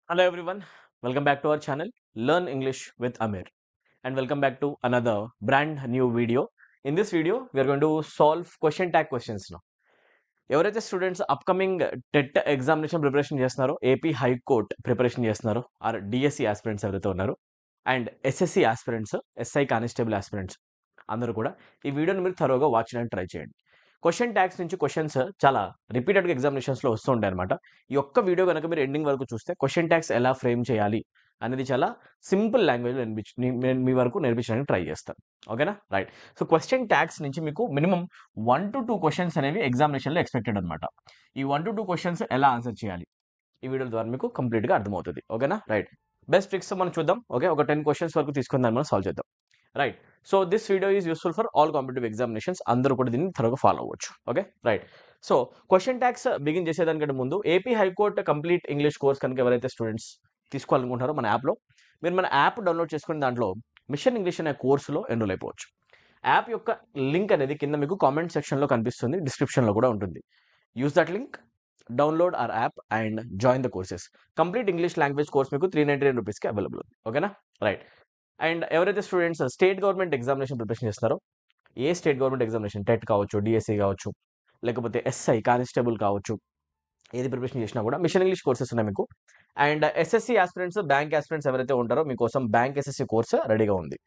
Hello everyone, welcome back to our channel Learn English with Amir and welcome back to another brand new video. In this video, we are going to solve question tag questions now. ఎవరైతే students upcoming TET examination preparation చేస్తున్నారో AP high court preparation చేస్తున్నారో are DSC aspirants ఎవరైతే ఉన్నారో and SSC aspirants SI constable aspirants అందరూ కూడా ఈ వీడియోని మీరు థరోగా వాచ్ చేయడానికి ట్రై చేయండి. క్వశ్చన్ ట్యాగ్స్ నుంచి క్వశ్చన్స్ చాలా రిపీటెడ్గా ఎగ్జామినేషన్స్లో వస్తూ ఉంటాయి అనమాట. ఈ ఒక్క వీడియో కనుక మీరు ఎండింగ్ వరకు చూస్తే క్వశ్చన్ ట్యాగ్స్ ఎలా ఫ్రేమ్ చేయాలి అనేది చాలా సింపుల్ లాంగ్వేజ్లో నేను మీ వరకు నేర్పించడానికి ట్రై చేస్తాను. ఓకేనా, రైట్. సో క్వశ్చన్ ట్యాగ్స్ నుంచి మీకు మినిమం 1 to 2 క్వశ్చన్స్ అనేవి ఎగ్జామినేషన్లో ఎక్స్పెక్టెడ్ అనమాట. ఈ 1 to 2 క్వశ్చన్స్ ఎలా ఆన్సర్ చేయాలి ఈ వీడియో ద్వారా మీకు కంప్లీట్గా అర్థమవుతుంది. ఓకేనా, రైట్. బెస్ట్ ట్రిక్స్ మనం చూద్దాం. ఓకే, ఒక 10 క్వశ్చన్స్ వరకు తీసుకుని దాన్ని మనం సాల్వ్ చేద్దాం. Right. So this video is useful for all competitive examinations. అందరూ కూడా దీన్ని త్వరగా ఫాలో అవ్వచ్చు. Okay, right. So question tags begin చేసేదానికంటే ముందు AP high court complete English course కనుక ఎవరైతే స్టూడెంట్స్ తీసుకోవాలనుకుంటారో మన యాప్లో మీరు మన యాప్ డౌన్లోడ్ చేసుకుని దాంట్లో మిషన్ ఇంగ్లీష్ అనే కోర్సులో ఎన్రోల్ అయిపోవచ్చు. యాప్ యొక్క లింక్ అనేది కింద మీకు కామెంట్ సెక్షన్లో కనిపిస్తుంది, డిస్క్రిప్షన్లో కూడా ఉంటుంది. Use that link, download hour app and join the courses. Complete English language course మీకు 399 రూపీస్కి అవైలబుల్ ఉంది. ఓకేనా, రైట్. అండ్ ఎవరైతే students state government examination preparation చేస్తున్నారో ఏ స్టేట్ గవర్నమెంట్ ఎగ్జామినేషన్ టెట్ కావచ్చు, డిఎస్సి కావచ్చు, లేకపోతే ఎస్ఐ కానిస్టేబుల్ కావచ్చు, ఏది ప్రిపరేషన్ చేసినా కూడా మిషన్ ఇంగ్లీష్ కోర్సెస్ ఉన్నాయి మీకు. And SSC aspirants, bank aspirants ఎవరైతే ఉంటారో మీకోసం బ్యాంక్ ఎస్ఎస్సి కోర్స్ రెడీగా ఉంది.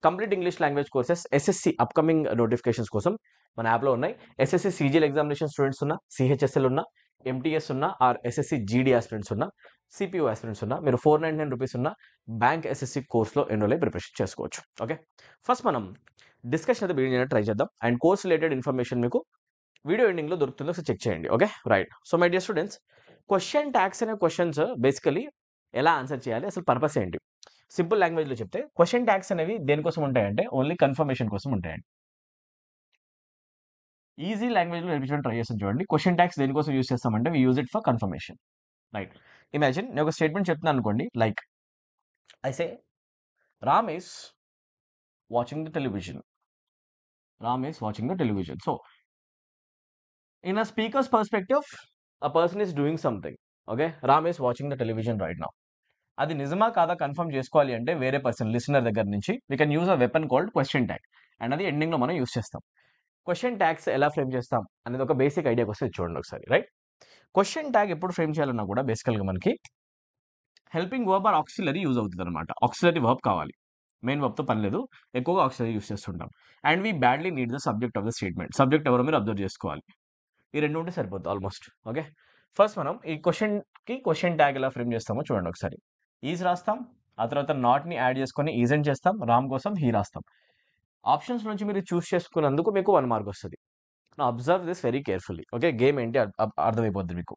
Complete English language courses SSC upcoming notifications కోసం మన యాప్లో ఉన్నాయి. ఎస్ఎస్సి సీజీఎల్ ఎగ్జామినేషన్ స్టూడెంట్స్ ఉన్నా, సిహెచ్ఎస్ఎల్ ఉన్నా, ఎంటీఎస్ ఉన్నా, ఆర్ ఎస్ఎస్సి జీడీ ఆస్పిరెంట్స్ ఉన్నా, సిపిఓ ఆస్పిరెంట్స్ ఉన్నా, మీరు 499 రూపీస్ ఉన్న బ్యాంక్ ఎస్ఎస్సి కోర్స్లో ఎన్రోల్ అయ్యి ప్రిపరేషన్ చేసుకోవచ్చు. ఓకే, ఫస్ట్ మనం డిస్కషన్ అయితే బిగిన్ చేయడానికి ట్రై చేద్దాం. అండ్ కోర్స్ రిలేటెడ్ ఇన్ఫర్మేషన్ మీకు వీడియో ఎండింగ్లో దొరుకుతుందో ఒకసారి చెక్ చేయండి. Okay, right. So my dear students, question tags అనే క్వశ్చన్స్ బేసికలీ ఎలా ఆన్సర్ చేయాలి, అసలు పర్పస్ ఏంటి? సింపుల్ లాంగ్వేజ్లో చెప్తే క్వశ్చన్ ట్యాగ్స్ అనేవి దేనికోసం ఉంటాయంటే ఓన్లీ కన్ఫర్మేషన్ కోసం ఉంటాయండి. ఈజీ లాంగ్వేజ్లో నేర్పించడం ట్రై చేస్తాను చూడండి. క్వశ్చన్ ట్యాగ్స్ దేనికోసం యూజ్ చేస్తామంటే we use it for confirmation. Right. Imagine నేను ఒక స్టేట్మెంట్ చెప్తున్నాను అనుకోండి, like I say Ram is watching the television. Ram is watching the television. So in a speaker's perspective a person is doing something. Okay, Ram is watching the television right now. అది నిజమా కాదా confirm చేసుకోవాలి అంటే వేరే పర్సన్ లిసనర్ దగ్గర నుంచి we can use a weapon called question tag. And అది ఎండింగ్లో మనం యూజ్ చేస్తాం. క్వశ్చన్ ట్యాగ్స్ ఎలా ఫ్రేమ్ చేస్తాం అనేది ఒక బేసిక్ ఐడియాకి వస్తే చూడండి ఒకసారి. రైట్. క్వశ్చన్ ట్యాగ్ ఎప్పుడు ఫ్రేమ్ చేయాలన్నా కూడా బేసికల్గా మనకి helping verb or auxiliary use అవుతుంది అనమాట. ఆక్సిలరీ వర్బ్ కావాలి, మెయిన్ వర్బ్తో పని లేదు. ఎక్కువగా ఆక్సిలరీ యూజ్ చేస్తుంటాం. And we badly need the subject of the statement. Subject ఎవరో మీరు అబ్జర్వ్ చేసుకోవాలి. ఈ రెండు ఉంటే సరిపోతుంది ఆల్మోస్ట్. ఓకే, ఫస్ట్ మనం ఈ క్వశ్చన్కి క్వశ్చన్ ట్యాగ్ ఎలా ఫ్రేమ్ చేస్తామో చూడండి ఒకసారి. ఈజ్ రాస్తాం, ఆ తర్వాత నాట్ని యాడ్ చేసుకొని ఈజెంట్ చేస్తాం, రామ్ కోసం హీ రాస్తాం. ఆప్షన్స్ నుంచి మీరు చూస్ చేసుకున్నందుకు మీకు 1 మార్క్ వస్తుంది. Observe this very carefully. Okay, game ఏంటి అర్థమైపోద్ది మీకు.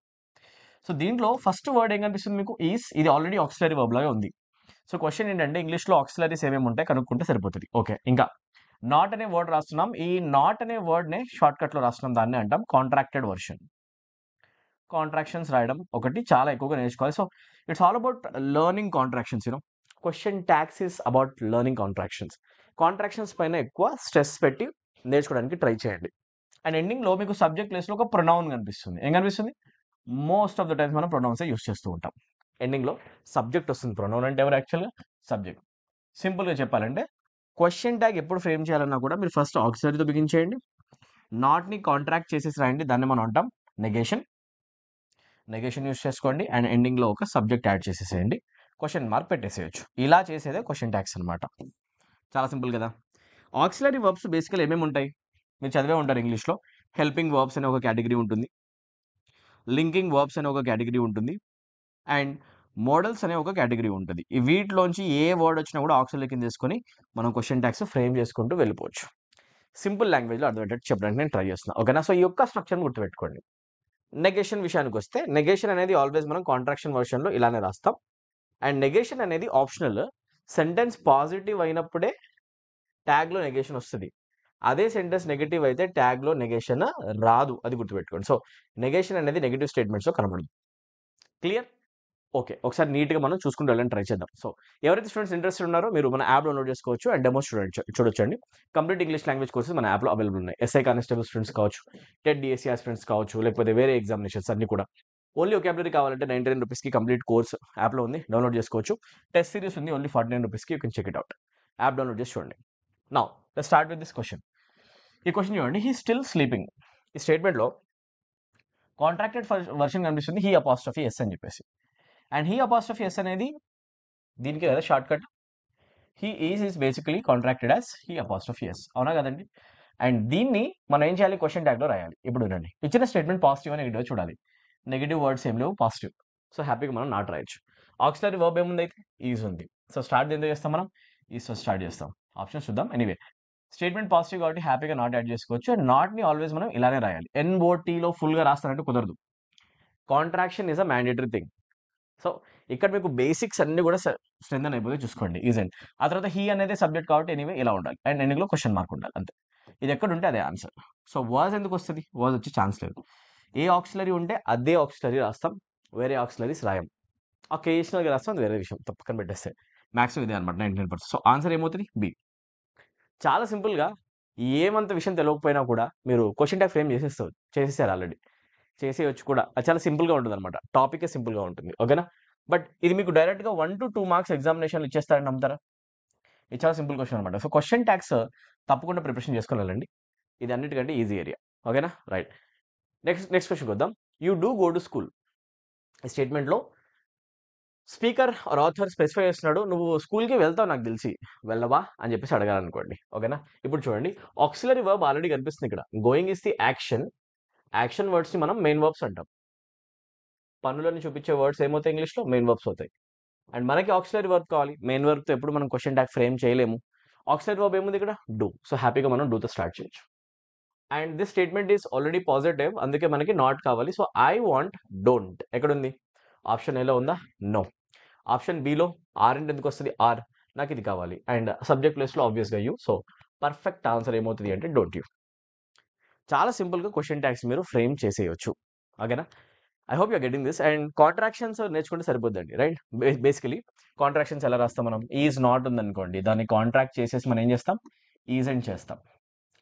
సో దీంట్లో ఫస్ట్ వర్డ్ ఏం కనిపిస్తుంది మీకు? ఈస్. ఇది ఆల్రెడీ ఆక్సిలరీ వర్బ్ లాగా ఉంది. సో క్వశ్చన్ ఏంటంటే ఇంగ్లీష్లో ఆక్సిలరీస్ ఏమేమి ఉంటాయి కనుక్కుంటే సరిపోతుంది. ఓకే, ఇంకా నాట్ అనే వర్డ్ రాస్తున్నాం. ఈ నాట్ అనే వర్డ్నే షార్ట్ కట్లో రాస్తున్నాం, దాన్ని అంటాం కాంట్రాక్టెడ్ వర్షన్. కాంట్రాక్షన్స్ రాయడం ఒకటి చాలా ఎక్కువగా నేర్చుకోవాలి. So it's all about learning contractions. Question tags is about learning contractions. Contractions పైన ఎక్కువ స్ట్రెస్ పెట్టి నేర్చుకోవడానికి ట్రై చేయండి. అండ్ ఎండింగ్లో మీకు సబ్జెక్ట్ ప్లేస్లో ఒక ప్రొనౌన్ కనిపిస్తుంది. ఏం కనిపిస్తుంది? మోస్ట్ ఆఫ్ ద టైమ్స్ మనం ప్రొనౌన్సే యూస్ చేస్తూ ఉంటాం. ఎండింగ్లో సబ్జెక్ట్ వస్తుంది. ప్రొనౌన్ అంటే ఎవరు? యాక్చువల్గా సబ్జెక్ట్. సింపుల్గా చెప్పాలంటే క్వశ్చన్ ట్యాగ్ ఎప్పుడు ఫ్రేమ్ చేయాలన్నా కూడా మీరు ఫస్ట్ ఆక్సిలరీతో బిగిన్ చేయండి. నాట్ని కాంట్రాక్ట్ చేసేసి రాయండి, దాన్ని మనం అంటాం నెగేషన్. నెగేషన్ యూస్ చేసుకోండి అండ్ ఎండింగ్లో ఒక సబ్జెక్ట్ యాడ్ చేసేసేయండి, క్వశ్చన్ మార్క్ పెట్టేసేయచ్చు. ఇలా చేసేదే క్వశ్చన్ ట్యాగ్స్ అనమాట. చాలా సింపుల్ కదా. ఆక్సిలరీ వర్బ్స్ బేసికల్ ఏమేమి ఉంటాయి మీరు చదివే ఉంటారు ఇంగ్లీష్లో. హెల్పింగ్ వర్బ్స్ అనే ఒక కేటగిరీ ఉంటుంది, లింకింగ్ వర్బ్స్ అనే ఒక కేటగిరీ ఉంటుంది, అండ్ మోడల్స్ అనే ఒక కేటగిరీ ఉంటుంది. ఈ వీటిలోంచి ఏ వర్డ్ వచ్చినా కూడా ఆక్సిలరీ కింద తీసుకొని మనం క్వశ్చన్ ట్యాగ్స్ ఫ్రేమ్ చేసుకుంటూ వెళ్ళిపోవచ్చు. సింపుల్ లాంగ్వేజ్లో అర్థమయ్యేటట్టు చెప్పడానికి నేను ట్రై చేస్తున్నాను. ఓకేనా. సో ఈ యొక్క స్ట్రక్చర్ని గుర్తుపెట్టుకోండి. నెగేషన్ విషయానికి వస్తే నెగేషన్ అనేది ఆల్వేస్ మనం కాంట్రాక్షన్ వర్షన్లో ఇలానే రాస్తాం. అండ్ నెగేషన్ అనేది ఆప్షనల్. సెంటెన్స్ పాజిటివ్ అయినప్పుడే ట్యాగ్లో నెగేషన్ వస్తుంది. అదే సెంటెన్స్ నెగటివ్ అయితే ట్యాగ్లో నెగేషన్ రాదు, అది గుర్తుపెట్టుకోండి. సో నెగేషన్ అనేది నెగటివ్ స్టేట్మెంట్స్లో కనబడదు. క్లియర్? ఓకే, ఒకసారి నీట్గా మనం చూసుకుంటూ వెళ్ళని ట్రై చేద్దాం. సో ఎవరైతే స్టూడెంట్స్ ఇంట్రెస్టెడ్ ఉన్నారో మీరు మన యాప్ డౌన్లోడ్ చేసుకోవచ్చు అండ్ డెమో చూడొచ్చండి. కంప్లీట్ ఇంగ్లీష్ లాంగ్వేజ్ కోర్సెస్ మన యాప్లో అవైలబుల్ ఉన్నాయి. ఎస్ఐ కానిస్టేబుల్ స్టూడెంట్స్ కావచ్చు, టెట్ డిఎస్సి స్టూడెంట్స్ కావచ్చు, లేకపోతే వేరే ఎగ్జామినేషన్స్ అన్ని కూడా ఓన్లీ వొకాబులరీ కావాలంటే 99 రూపీస్కి కంప్లీట్ కోర్స్ యాప్లో ఉంది, డౌన్లోడ్ చేసుకోవచ్చు. టెస్ట్ సిరీస్ ఉంది ఓన్లీ 49 రూపీస్కి, you can check it out. App download చేసి చూడండి. Now let's start with this question. ఈ క్వశ్చన్ చూడండి, హీ స్టిల్ స్లీపింగ్. ఈ స్టేట్మెంట్లో కాంట్రాక్టెడ్ వర్షన్ కనిపిస్తుంది, హీ అపాస్ట్రఫీ ఎస్ అని చెప్పేసి. అండ్ హీ అపాస్ట్రఫీ ఎస్ అనేది దీనికి కదా short cut. He is basically contracted as he apostrophe s, అవునా కదండి? అండ్ దీన్ని మనం ఏం చేయాలి, క్వశ్చన్ ట్యాగ్లో రాయాలి. ఇప్పుడు వినండి, ఇచ్చిన స్టేట్మెంట్ పాజిటివ్ అని నెగిటివ్ చూడాలి. నెగిటివ్ వర్డ్స్ ఏం లేవు, పాజిటివ్. సో హ్యాపీగా మనం నాట్ రాయొచ్చు. ఆక్సిలరీ వర్బ్ ఏముంది అయితే ఈజ్ ఉంది. సో స్టార్ట్ దేంతో చేస్తాం మనం, ఈజ్తో స్టార్ట్ చేస్తాం. ఆప్షన్ చూద్దాం. ఎనీవే స్టేట్మెంట్ పాజిటివ్ కాబట్టి హ్యాపీగా నాట్ యాడ్ చేసుకోవచ్చు. అండ్ నాట్ని ఆల్వేస్ మనం ఇలానే రాయాలి. ఎన్ఓటీలో ఫుల్గా రాస్తానంటే కుదరదు. Contraction is a mandatory thing. So ఇక్కడ మీకు బేసిక్స్ అన్ని కూడా స్ట్రెంథన్ అయిపోతే చూసుకోండి, ఈజ్ అండ్. ఆ తర్వాత హీ అనేది సబ్జెక్ట్ కాబట్టి ఎనీవే ఇలా ఉండాలి. అండ్ ఎండింగ్లో క్వశ్చన్ మార్క్ ఉండాలి, అంతే. ఇది ఎక్కడ ఉంటే అదే ఆన్సర్. సో వాజ్ ఎందుకు వస్తుంది, వాజ్ వచ్చే ఛాన్స్ లేదు. ఏ ఆక్సిలరీ ఉంటే అదే ఆక్సిలరీ రాస్తాం, వేరే ఆక్సిలరీస్ రాయం. ఒకేషనల్గా రాస్తాం, అది వేరే విషయం, తప్పకని పెట్టేస్తే. మ్యాక్సిమం ఇదే అనమాట, 99%. సో ఆన్సర్ ఏమవుతుంది, బి. చాలా సింపుల్గా ఏమంత విషయం తెలియకపోయినా కూడా మీరు క్వశ్చన్ ట్యాగ్ ఫ్రేమ్ చేసేసారు ఆల్రెడీ, చేసేయచ్చు కూడా. అది చాలా సింపుల్గా ఉంటుంది అనమాట, టాపికే సింపుల్గా ఉంటుంది, ఓకేనా. బట్ ఇది మీకు డైరెక్ట్గా 1 to 2 మార్క్స్ ఎగ్జామినేషన్ ఇచ్చేస్తారని నమ్ముతారా? ఇది చాలా సింపుల్ క్వశ్చన్ అనమాట. సో క్వశ్చన్ ట్యాగ్స్ తప్పకుండా ప్రిపరేషన్ చేసుకోవాలండి, ఇది అన్నిటికంటే ఈజీ ఏరియా, ఓకేనా. రైట్, నెక్స్ట్ క్వశ్చన్కి వద్దాం. You do go to school. ఈ స్టేట్మెంట్లో స్పీకర్ ఆర్ ఆథర్ స్పెసిఫై చేస్తున్నాడు, నువ్వు స్కూల్కి వెళ్తావు నాకు తెలిసి, వెళ్ళవా అని చెప్పేసి అడగాలనుకోండి, ఓకేనా. ఇప్పుడు చూడండి, ఆక్సిలరీ వర్బ్ ఆల్రెడీ కనిపిస్తుంది ఇక్కడ. Going is the action. Action వర్డ్స్ని మనం మెయిన్ వర్బ్స్ అంటాం. పనులను చూపించే వర్డ్స్ ఏమవుతాయి ఇంగ్లీష్లో, మెయిన్ వర్బ్స్ అవుతాయి. అండ్ మనకి ఆక్సిలరీ వర్బ్ కావాలి, మెయిన్ వర్బ్తో ఎప్పుడు మనం క్వశ్చన్ ట్యాగ్ ఫ్రేమ్ చేయలేము. ఆక్సిలరీ వర్బ్ ఏముంది ఇక్కడ, డూ. సో హ్యాపీగా మనం డూతో స్టార్ట్ చేయొచ్చు. And this statement is already positive, అందుకే మనకి నాట్ కావాలి. సో ఐ వాంట్ డోంట్ ఎక్కడుంది, ఆప్షన్ ఏలో ఉందా, నో. ఆప్షన్ బిలో ఆర్ అంటే ఎందుకు వస్తుంది, ఆర్, నాకు ఇది కావాలి. అండ్ సబ్జెక్ట్ ప్లేస్లో ఆబ్వియస్గా యూ. సో పర్ఫెక్ట్ ఆన్సర్ ఏమవుతుంది అంటే డోంట్ యూ. చాలా సింపుల్గా క్వశ్చన్ ట్యాగ్స్ మీరు ఫ్రేమ్ చేసేయచ్చు, ఓకేనా. I hope you're getting this. And contractions నేర్చుకుంటే సరిపోద్దండి, రైట్. బేసికలీ కాంట్రాక్షన్స్ ఎలా రాస్తాం మనం, ఈజ్ నాట్ ఉందనుకోండి, దాన్ని కాంట్రాక్ట్ చేసేసి మనం ఏం చేస్తాం, ఈజ్ అండ్ చేస్తాం,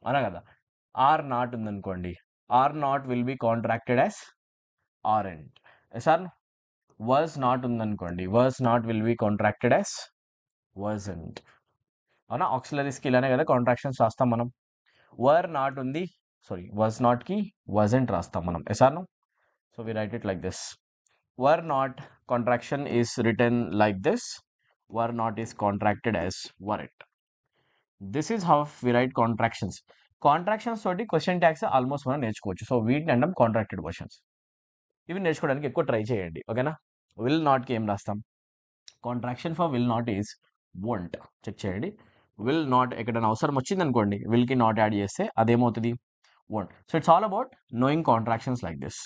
అవునా కదా. ఆర్ నాట్ ఉందనుకోండి, are not will be contracted as aren't. Sir was not ఉందనుకోండి, was not will be contracted as wasn't, అవునా. ఆక్సిలరీస్కి ఇలానే కదా కాంట్రాక్షన్స్ రాస్తాం మనం. వర్ నాట్ ఉంది, సారీ వాజ్ నాట్కి వాజంట్ రాస్తాం మనం, ఎసార్ no. So we write it like this. Were not contraction is written like this. Were not is contracted as weren't. This is how we write contractions. Contractions తోటి question tags almost మనం నేర్చుకోవచ్చు. So వీటిని అంటాం contracted versions. ఇవి నేర్చుకోవడానికి ఎక్కువ try చేయండి, ఓకేనా. విల్ నాట్కి ఏం రాస్తాం, contraction for will not is won't. Check చేయండి, విల్ నాట్ ఎక్కడైనా అవసరం వచ్చింది అనుకోండి, విల్కి నాట్ యాడ్ చేస్తే అదేమవుతుంది, won't. So it's all about knowing contractions like this.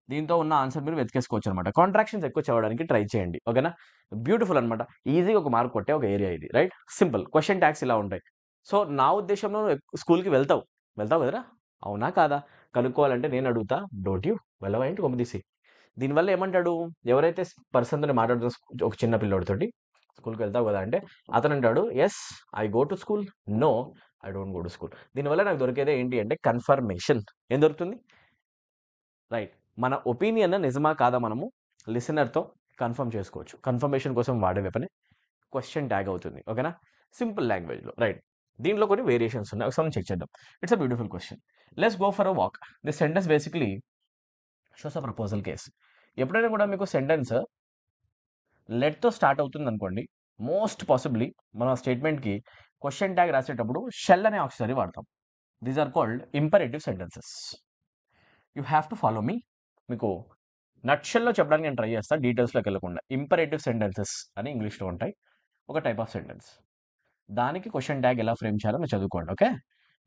దీంతో ఉన్న ఆన్సర్ మీరు వెతికేసుకోవచ్చు అనమాట. కాంట్రాక్షన్స్ ఎక్కువ చదవడానికి ట్రై చేయండి, ఓకేనా. బ్యూటిఫుల్ అనమాట, ఈజీగా ఒక మార్క్ కొట్టే ఒక ఏరియా ఇది, రైట్. సింపుల్ క్వశ్చన్ ట్యాగ్స్ ఇలా ఉంటాయి. సో నా ఉద్దేశంలో స్కూల్కి వెళ్తావు కదరా, అవునా కాదా కనుక్కోవాలంటే నేను అడుగుతా, డోంట్ యూ, వెళ్ళవా ఏంటి కొమ్మదీసి. దీనివల్ల ఏమంటాడు, ఎవరైతే పర్సన్తో మాట్లాడుతున్న ఒక చిన్న పిల్లోడితోటి, స్కూల్కి వెళ్తావు కదా అంటే అతను అంటాడు, yes I go to school, no I don't go to school. దీనివల్ల నాకు దొరికేదే ఏంటి అంటే కన్ఫర్మేషన్. ఏం దొరుకుతుంది, రైట్. మన ఒపీనియన్ నిజమా కాదా మనము లిసనర్తో కన్ఫర్మ్ చేసుకోవచ్చు. కన్ఫర్మేషన్ కోసం వాడే వెపనే క్వశ్చన్ ట్యాగ్ అవుతుంది, ఓకేనా. సింపుల్ లాంగ్వేజ్లో, రైట్. దీంట్లో కొన్ని వేరియేషన్స్ ఉన్నాయి, ఒకసారి చెక్ చేద్దాం. It's a beautiful question. Let's go for a walk. This sentence basically shows a proposal case. ఎప్పుడైనా కూడా మీకు సెంటెన్స్ లెట్తో స్టార్ట్ అవుతుంది అనుకోండి, మోస్ట్ పాసిబ్లీ మన స్టేట్మెంట్కి క్వశ్చన్ ట్యాగ్ రాసేటప్పుడు షెల్ అనే ఆక్సిలరీ వాడతాం. These are called imperative sentences. You have to follow me. మీకు నట్షెల్లో చెప్పడానికి నేను ట్రై చేస్తాను, డీటెయిల్స్లోకి వెళ్ళకుండా. ఇంపరేటివ్ సెంటెన్సెస్ అని ఇంగ్లీష్లో ఉంటాయి, ఒక టైప్ ఆఫ్ సెంటెన్స్. దానికి క్వశ్చన్ ట్యాగ్ ఎలా ఫ్రేమ్ చేయాలో మీరు చదువుకోండి, ఓకే.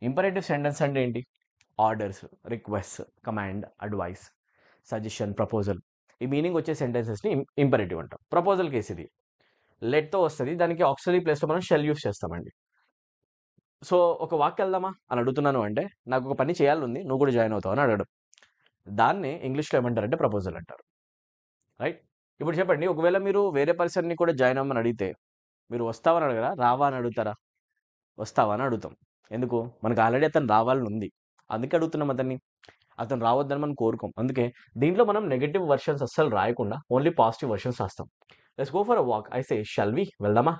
ఇంపరేటివ్ సెంటెన్స్ అంటే ఏంటి, orders, request, command, advice, suggestion, proposal, ఈ మీనింగ్ వచ్చే సెంటెన్సెస్ని ఇంపరేటివ్ అంటాం. ప్రపోజల్ కేసు ఇది లెట్తో వస్తుంది, దానికి ఆక్సిలరీ ప్లేస్లో మనం షెల్ యూస్ చేస్తామండి. సో ఒక వాక్ వెళ్దామా అని అడుగుతున్నాను అంటే, నాకు ఒక పని చేయాలని ఉంది, నువ్వు కూడా జాయిన్ అవుతావు అని అడగడం. దాన్ని ఇంగ్లీష్లో ఏమంటారంటే ప్రపోజల్ అంటారు, రైట్. ఇప్పుడు చెప్పండి, ఒకవేళ మీరు వేరే పర్సన్ని కూడా జాయిన్ అవ్వమని అడిగితే మీరు వస్తావని అడగరా, రావా అని అడుగుతారా? వస్తావా అని అడుగుతాం. ఎందుకు, మనకు ఆల్రెడీ అతను రావాలని ఉంది, అందుకే అడుగుతున్నాం అతన్ని. అతను రావద్దని మనం కోరుకోం. అందుకే దీంట్లో మనం నెగెటివ్ వర్షన్స్ అస్సలు రాయకుండా ఓన్లీ పాజిటివ్ వర్షన్స్ రాస్తాం. Let's go for a walk. I say shall we, వెళ్దామా?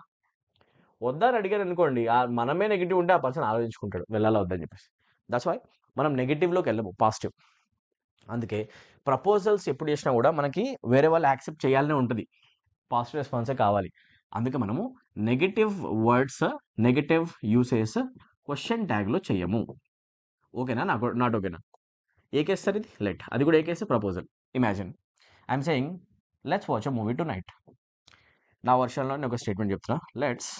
వద్దా అని అడిగారు అనుకోండి, మనమే నెగెటివ్ ఉంటే ఆ పర్సన్ ఆలోచించుకుంటాడు వెళ్ళాలా వద్దని చెప్పేసి. దట్స్ వై మనం నెగెటివ్లోకి వెళ్ళము, పాజిటివ్. అందుకే ప్రపోజల్స్ ఎప్పుడు చేసినా కూడా మనకి వేరే వాళ్ళు యాక్సెప్ట్ చేయాలనే ఉంటుంది, పాజిటివ్ రెస్పాన్సే కావాలి. అందుకే మనము negative words, negative usage question ట్యాగ్లో చెయ్యము. ఓకేనా? నాట్ ఓకేనా? ఏ కేసు సార్ ఇది? లెట్, అది కూడా ఏ case? Proposal. Imagine I'm saying let's watch a movie tonight. నా వర్షన్లో నేను ఒక స్టేట్మెంట్ చెప్తున్నా, let's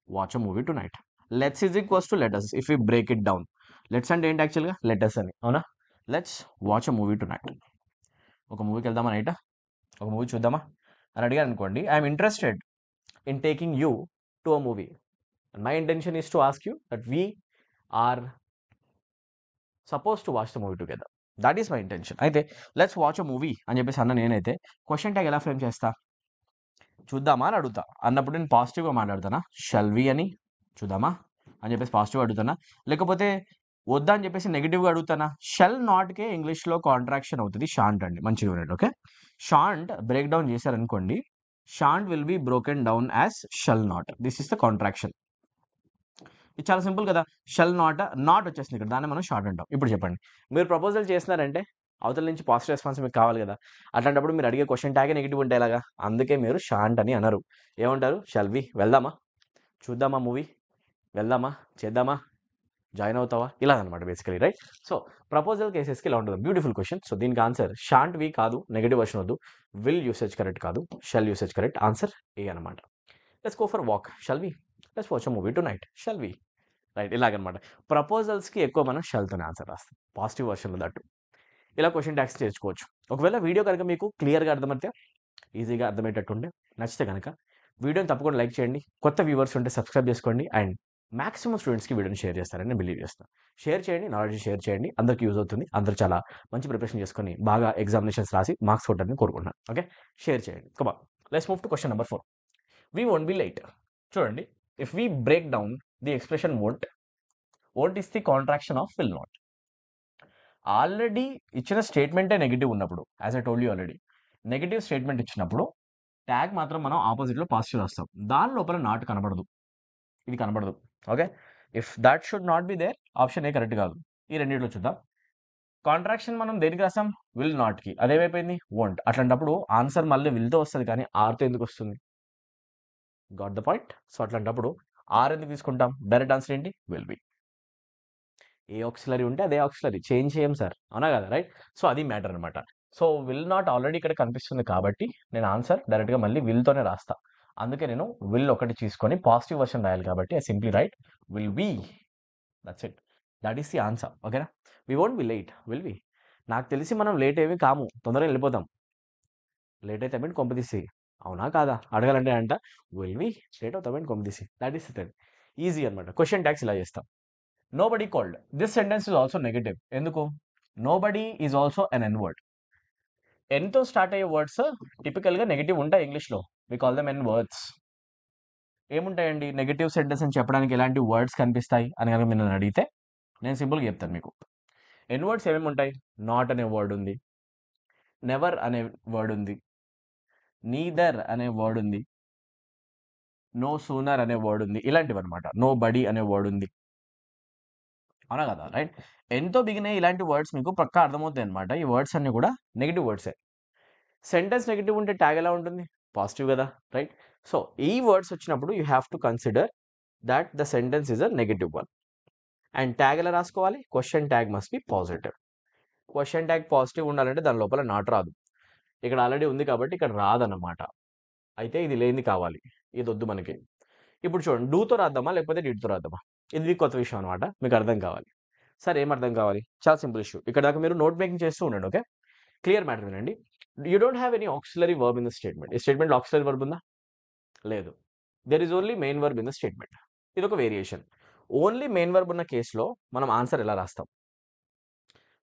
watch a movie tonight. Let's is equals to let us if you break it down. Let's అంటే ఏంటి యాక్చువల్గా? లెటర్స్ అని, అవునా? Let's watch a movie tonight. ఒక మూవీకి వెళ్దామా నైట్? ఒక మూవీ చూద్దామా అని అడిగారు అనుకోండి, I'm interested in taking you to a movie. My intention is to ask you that we are suppose to watch the movie together. That is my intention. అయితే let's watch a movie అని చెప్పేసి అన్న నేనైతే question tag ఎలా frame చేస్తా? చూద్దామా అని అడుగుతా. అన్నప్పుడు నేను పాజిటివ్గా మాట్లాడతానా? షల్ వి అని, చూద్దామా అని చెప్పేసి పాజిటివ్గా అడుగుతానా? లేకపోతే వద్దా అని చెప్పేసి నెగిటివ్గా అడుగుతానా? షల్ నాట్కే ఇంగ్లీష్లో కాంట్రాక్షన్ అవుతుంది షాంట్ అండి. మంచిగా వినండి, ఓకే? షాంట్ బ్రేక్ డౌన్ చేశారనుకోండి, shan't will be broken down as shall not. This is the contraction. ఇది చాలా సింపుల్ కదా. షల్ నాట్ వచ్చేసింది ఇక్కడ, దాన్ని మనం షార్ట్ అంటాం. ఇప్పుడు చెప్పండి, మీరు ప్రపోజల్ చేస్తున్నారంటే అవతల నుంచి పాజిటివ్ రెస్పాన్స్ మీకు కావాలి కదా. అట్లాంటప్పుడు మీరు అడిగే క్వశ్చన్ ట్యాగే నెగిటివ్ ఉంటే ఎలాగా? అందుకే మీరు షాంట్ అని అనరు. ఏమంటారు? షల్ వి, వెళ్దామా, చూద్దామా మూవీ, వెళ్దామా, చేద్దామా, జాయిన్ అవుతావా, ఇలా అనమాట బేసికలీ, రైట్? సో ప్రపోజల్ కేసెస్కి ఇలా ఉంటుంది. Beautiful question. సో దీనికి ఆన్సర్ షాంట్ వి కాదు, నెగిటివ్ వర్షన్ వద్దు. విల్ యూసేజ్ కరెక్ట్ కాదు, shall usage correct. Answer A అనమాట. Let's go for walk, shall we. Let's watch a movie tonight, shall we. Right, ఇలాగనమాట. ప్రపోజల్స్కి ఎక్కువ మనం షల్తోనే ఆన్సర్ రాస్తాం, పాజిటివ్ వర్షన్లో దట్టు. ఇలా క్వశ్చన్ ట్యాగ్స్ చేర్చుకోవచ్చు. ఒకవేళ వీడియో కనుక మీకు క్లియర్గా అర్థమైతే, ఈజీగా అర్థమయ్యేటట్టుండే, నచ్చితే కనుక వీడియోని తప్పకుండా లైక్ చేయండి. కొత్త వ్యూవర్స్ ఉంటే సబ్స్క్రైబ్ చేసుకోండి. అండ్ మాక్సిమం స్టూడెంట్స్కి వీడియోని షేర్ చేస్తారని నేను బిలీవ్ చేస్తాను. షేర్ చేయండి, నాలెడ్జ్ షేర్ చేయండి. అందరికీ యూజ్ అవుతుంది. అందరూ చాలా మంచి ప్రిపరేషన్ చేసుకొని బాగా ఎగ్జామినేషన్స్ రాసి మార్క్స్ కొట్టాలని కోరుకుంటున్నాను. ఓకే, షేర్ చేయండి. Come on, let's move to question number 4. We won't be late. చూడండి, if we break down the expression won't is the contraction of will not. Already ఇచ్చిన స్టేట్మెంటే నెగిటివ్ ఉన్నప్పుడు, as I told you already, negative statement ఇచ్చినప్పుడు tag మాత్రం మనం ఆపోజిట్లో positive రాస్తాం. దాని లోపల నాట్ కనబడదు, ఇది కనబడదు. Okay, if that should not be there, option A correct కాదు. ఈ రెండింటిలో చూద్దాం. కాంట్రాక్షన్ మనం దేనికి రాస్తాం? విల్ నాట్కి. అదేమైపోయింది? వోంట్. అట్లాంటప్పుడు ఆన్సర్ మళ్ళీ విల్తో వస్తుంది, కానీ ఆర్తో ఎందుకు వస్తుంది? Got the point. సో అట్లాంటప్పుడు ఆర్ ఎందుకు తీసుకుంటాం? డైరెక్ట్ ఆన్సర్ ఏంటి? Will be. ఏ ఆక్సిలరీ ఉంటే అదే ఆక్సిలరీ, చేంజ్ చేయం సార్, అవునా కదా? రైట్. సో అది మ్యాటర్ అనమాట. సో విల్ నాట్ ఆల్రెడీ ఇక్కడ కనిపిస్తుంది కాబట్టి నేను ఆన్సర్ డైరెక్ట్గా మళ్ళీ విల్తోనే రాస్తా. అందుకే నేను విల్ ఒకటి తీసుకొని పాజిటివ్ వర్షన్ రాయాలి కాబట్టి I simply write will be. That's it, that is the answer. ఓకేనా? We won't be late, will be. నాకు తెలిసి మనం లేట్ ఏమి కాము, తొందరగా వెళ్ళిపోతాం. లేట్ అయితే మీన్ కొంపదీసి, అవునా కాదా అడగాలంటే అంట, విల్ బి లేట్ అవుతామేంటి కొంపదీసి. దట్ ఈస్ ది ఈజీ అనమాట. క్వశ్చన్ ట్యాగ్స్ ఇలా చేస్తాం. Nobody called. This sentence is also negative. ఎందుకు? Nobody is also an N word. ఎన్తో స్టార్ట్ అయ్యే వర్డ్స్ టిపికల్గా నెగిటివ్ ఉంటాయి ఇంగ్లీష్లో. We call them N words. ఏముంటాయండి నెగిటివ్ సెంటెన్స్ అని చెప్పడానికి? ఎలాంటి వర్డ్స్ కనిపిస్తాయి అని కనుక మీరు నన్ను అడిగితే నేను సింపుల్గా చెప్తాను మీకు. ఎన్ వర్డ్స్ ఏమేమి ఉంటాయి? నాట్ అనే వర్డ్ ఉంది, నెవర్ అనే వర్డ్ ఉంది, నీదర్ అనే వర్డ్ ఉంది, నో సూనర్ అనే వర్డ్ ఉంది, ఇలాంటివి అనమాట. నో బడీ అనే వర్డ్ ఉంది, అవునా కదా? రైట్. ఎంతో బిగినే ఇలాంటి వర్డ్స్ మీకు పక్కా అర్థమవుతాయి అనమాట. ఈ వర్డ్స్ అన్ని కూడా నెగిటివ్ వర్డ్సే. సెంటెన్స్ నెగిటివ్ ఉంటే ట్యాగ్ ఎలా ఉంటుంది? పాజిటివ్ కదా, రైట్? సో ఈ వర్డ్స్ వచ్చినప్పుడు you have to consider that the sentence is a negative one. And tag ఎలా రాసుకోవాలి? Question tag must be positive. Question tag positive ఉండాలంటే దాని లోపల నాట్ రాదు. ఇక్కడ ఆల్రెడీ ఉంది కాబట్టి ఇక్కడ రాదన్నమాట. అయితే ఇది లేనిది కావాలి, ఇది వద్దు మనకి. ఇప్పుడు చూడండి, డూతో రాద్దామా లేకపోతే డీడ్తో రాద్దామా? ఇది కొత్త విషయం అనమాట, మీకు అర్థం కావాలి. సార్ ఏం అర్థం కావాలి? చాలా సింపుల్ ఇష్యూ. ఇక్కడ దాకా మీరు నోట్ మేకింగ్ చేస్తూ ఉండండి, ఓకే? క్లియర్ మ్యాటర్ వినండి. You don't have any auxiliary verb in the statement. ఈ స్టేట్మెంట్లో ఆక్సిలరీ వర్బ్ ఉందా? లేదు. There is only main verb in the statement. ఇది ఒక వేరియేషన్. ఓన్లీ మెయిన్ వర్బ్ ఉన్న కేసులో మనం ఆన్సర్ ఎలా రాస్తాం?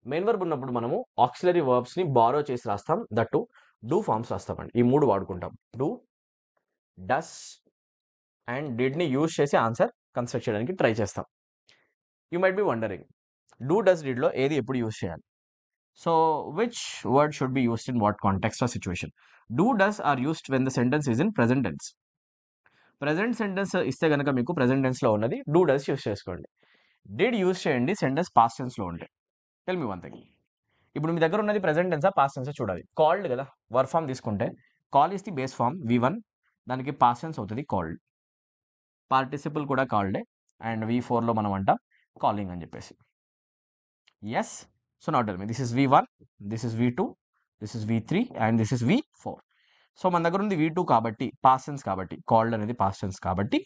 మెయిన్ వర్బ్ ఉన్నప్పుడు మనము ఆక్సిలరీ వర్బ్స్ని బారో చేసి రాస్తాం, దట్టు డూ ఫార్మ్స్ రాస్తామండి. ఈ మూడు వాడుకుంటాం, డూ, డస్ అండ్ డిడ్ని యూజ్ చేసి ఆన్సర్ కన్స్ట్రక్ట్ చేయడానికి ట్రై చేస్తాం. You might be wondering, do does డిడ్లో ఏది ఎప్పుడు యూజ్ చేయాలి? So which word should be used in what context or situation? Do does are used when the sentence is in present tense. Present sentence ఇస్తే కనుక మీకు present టెన్స్లో ఉన్నది do does use చేసుకోండి. డిడ్ యూస్ చేయండి sentence past టెన్స్లో ఉంటే. Tell me one thing. ఇప్పుడు మీ దగ్గర ఉన్నది ప్రెజెంట్ టెన్సా పాస్ట్ టెన్సా చూడాలి. కాల్డ్ కదా, వర్క్ ఫామ్ తీసుకుంటే call is the base form V1, దానికి పాస్ట్ టెన్స్ అవుతుంది కాల్డ్. పార్టిసిపుల్ కూడా కాల్డే, అండ్ V4లో మనం అంటాం కాలింగ్ అని చెప్పేసి. Yes. So now tell me, this is V1, this is V2, this is V3 and this is V4. సో మన దగ్గర ఉంది V2 కాబట్టి పాస్ట్ టెన్స్, కాబట్టి కాల్డ్ అనేది పాస్ట్ టెన్స్ కాబట్టి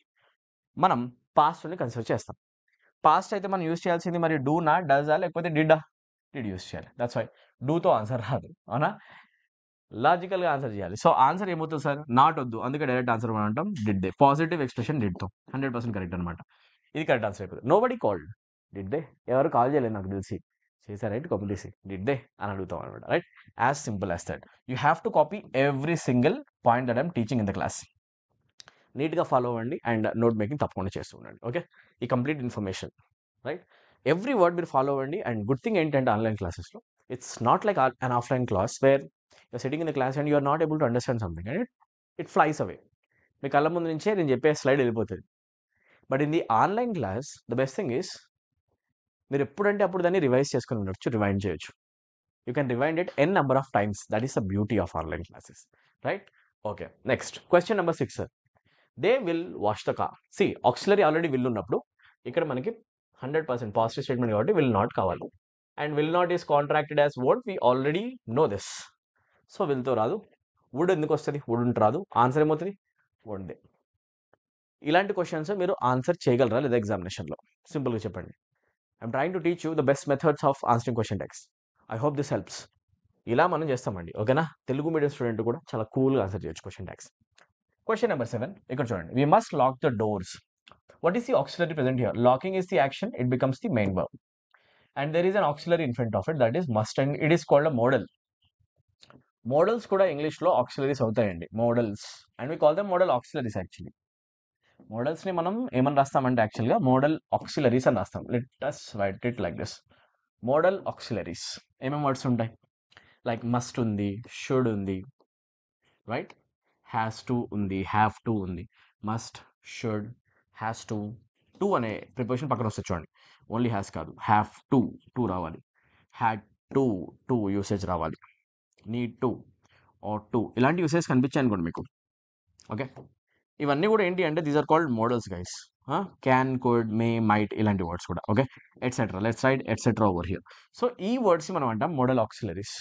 మనం పాస్ట్ని కన్సిడర్ చేస్తాం. పాస్ట్ అయితే మనం యూజ్ చేయాల్సింది మరి డూనా, డజా, లేకపోతే డిడా? డిడ్ యూజ్ చేయాలి. దట్స్ వై డూతో ఆన్సర్ రాదు, అవునా? లాజికల్గా ఆన్సర్ చేయాలి. సో ఆన్సర్ ఏమవుతుంది సార్? నాట్ వద్దు, అందుకే డైరెక్ట్ ఆన్సర్ మనం అంటాం డిడ్ దే. పాజిటివ్ ఎక్స్ప్రెషన్ డిడ్తో 100% కరెక్ట్ అనమాట. ఇది కరెక్ట్ ఆన్సర్ అయిపోతుంది. Nobody called, did they. ఎవరు కాల్ చేయలేదు నాకు తెలిసి. చేశారు రైట్, కాపీ చేసి డిడ్ దే అని అడుగుతాం అనమాట. Right, as simple as that. You have to copy every single point that I'm teaching in the class. నీట్గా ఫాలో అవ్వండి అండ్ నోట్ మేకింగ్ తప్పకుండా చేస్తూ ఉండండి. ఓకే, ఈ complete information right, every word మీరు ఫాలో అవ్వండి. అండ్ గుడ్ థింగ్ ఏంటంటే online క్లాసెస్లో it's not like an offline class where you're sitting in the class and you're not able to understand something and it flies away. మీ కళ్ళ ముందు నుంచే నేను చెప్పే స్లైడ్ వెళ్ళిపోతుంది. But in the online class the best thing is మీరు ఎప్పుడంటే అప్పుడు దాన్ని రివైజ్ చేసుకుని ఉండొచ్చు, రివైండ్ చేయొచ్చు. You can rewind it n number of times. That is the beauty of online classes, right? Okay, next question number 6, sir. They will wash the car. See, auxiliary already will ఉన్నప్పుడు ఇక్కడ మనకి 100% positive statement కాబట్టి will not కావాలి. And will not is contracted as word, we already know this. So విల్తో రాదు. Would ఎందుకు వస్తుంది? Would రాదు. ఆన్సర్ ఏమవుతుంది? వుడ్. ఇలాంటి క్వశ్చన్స్ మీరు ఆన్సర్ చేయగలరా లేదా ఎగ్జామినేషన్లో? సింపుల్గా చెప్పండి. I'm trying to teach you the best methods of answering question text. I hope this helps. ఇలా మనం చేస్తామండి, ఓకేనా? తెలుగు మీడియం స్టూడెంట్ కూడా చాలా కూల్గా ఆన్సర్ చేయొచ్చు క్వశ్చన్ ట్యాక్స్. క్వశ్చన్ నెంబర్ 7 ఇక్కడ చూడండి. We must lock the doors. What is the auxiliary present here? Locking is the action, it becomes the main verb and there is an auxiliary in front of it, that is must and it is called a modal. Modals కూడా ఇంగ్లీష్లో auxiliaries అవుతాయండి, modals. And we call them modal auxiliaries. Actually మోడల్స్ని మనం ఏమని రాస్తామంటే యాక్చువల్గా modal auxiliaries అని రాస్తాం. Let us write it like this. Model auxiliaries ఏమేమి వర్డ్స్ ఉంటాయి? లైక్ మస్ట్ ఉంది, షుడ్ ఉంది, రైట్? హ్యాస్ టు ఉంది, హ్యావ్ టు ఉంది. Must, should, has to. To అనే ప్రిపోజిషన్ పక్కన వస్తుంది చూడండి. ఓన్లీ హ్యాస్ కాదు, హ్యావ్ టు, టు రావాలి. హ్యాడ్ టు, టు యూసేజ్ రావాలి. నీడ్ టు, ఆర్ టు, ఇలాంటి యూసేజ్ కనిపించాయి అనుకోండి మీకు. ఓకే, ఇవన్నీ కూడా ఏంటి అంటే these are called modals guys. Can, could, may, might, ఇలాంటి వర్డ్స్ కూడా. Okay, et cetera, let's write etcetera over here. So ఈ వర్డ్స్ మనం అంటాం modal auxiliaries.